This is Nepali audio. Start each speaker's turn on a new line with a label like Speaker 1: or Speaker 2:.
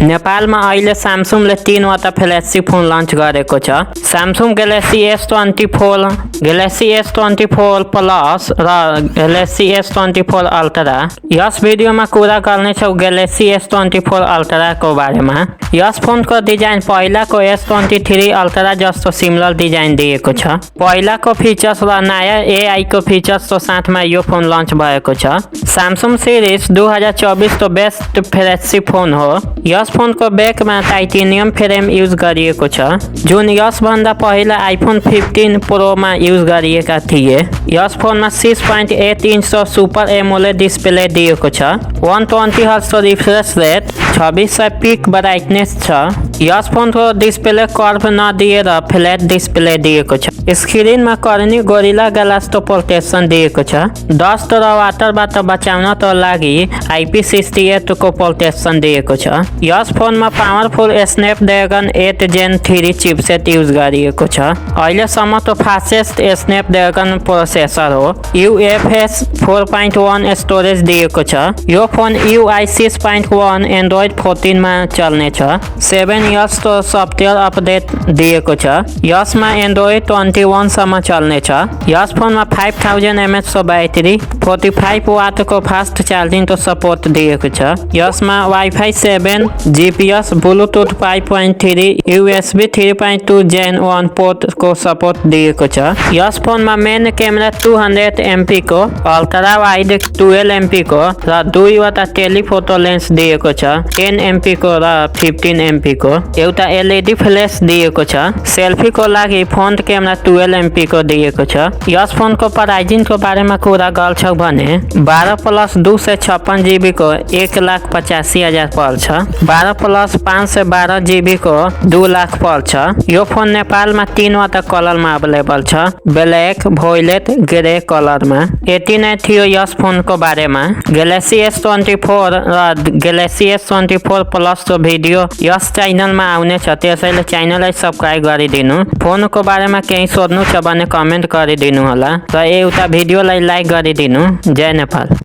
Speaker 1: नेपाल में अहिले Samsung ले 3 फ्लैगशिप फोन लॉन्च गरेको छ। Samsung Galaxy S24, Galaxy S24 Plus र Galaxy S24 Ultra। यस भिडियो में कुरा गर्ने छौ Galaxy S24 Ultra को बारे में। यस फोन को डिजाइन पहिला को S23 Ultra जस्तो सिमिलर डिजाइन दिएको छ। पहिला को फीचर्स र नयाँ AI को फीचर्स तो साथ में यो फोन लॉन्च भएको छ। Samsung सीरीज 2024 तो बेस्ट फ्लैगशिप फोन हो। यस फोन को बैक में टाइटेनियम फ्रेम यूज गरिएको छ, जुन यस भन्दा पहिला iPhone 15 Pro में यूज गरिएका थिए। यस फोन में 6.8 इंच सुपर एमोलेड डिस्प्ले दिएको छ। 120 hertz refresh rate, 2600 pick brightness छ। यस फोन को डिस्प्ले कर्व नदिएर फ्लैट डिस्प्ले दिएको छ। स्क्रीन में कर्नी गोरिल्ला ग्लास तो प्रोटेक्सन दिएको छ। डस्ट र वाटरबाट बचाउनको लागि IP68 को प्रोटेक्सन दिएको छ। यस फोन में powerful Snapdragon 8 Gen 3 chipset use गरिएको छ। अहिलेसम्म तो फास्टेस्ट Snapdragon प्रोसेसर हो। UFS 4.1 स्टोरेज दिएको छ। यो फोन UI 6.1 एंड्रोइड 14 में चल्ने छ। 7 इयर्स तो सफ्टवेयर अपडेट दिएको छ। यसमा एंड्रोइड 21 सम्म चल्ने छ। यस फोन में 5000 mAh को बैटरी, 45 वाट को फास्ट चार्जिंग तो सपोर्ट दिएको छ। यसमा Wi-Fi 7, GPS, Bluetooth 5.3, USB 3.2 Gen 1 port को सपोर्ट दिएको छ। यस फोन में मेन कैमरा 200 MP को, अल्ट्रा वाइड 12 MP को र 2 टेलीफोटो लेंस दिएको छ। 10 MP को र 15 MP को। एउटा LED फ्लैश दिएको छ। सेल्फी को लागि फ्रंट कैमरा 12 MP को दिएको छ। यस फोन को प्राइसिंग को बारे में कुरा गर्छौ भने 12+256 GB को 1,85,000 पर्छ। 12+512 GB को 2 लाख पर्छ। यो फोन नेपाल में 3 कलर में अवेलेबल छ, ब्लैक, वोयलेट, ग्रे कलर में। यति नै थियो यस फोन को बारे में। Galaxy S24 र Galaxy S24 Plus को भिडियो यस चैनल में आउने छ, त्यसैले च्यानललाई सब्स्क्राइब गरिदिनु। फोन को बारे में केही सोध्नु छ भने कमेन्ट गरिदिनु होला र एउटा भिडियोलाई लाइक गरिदिनु। जय नेपाल।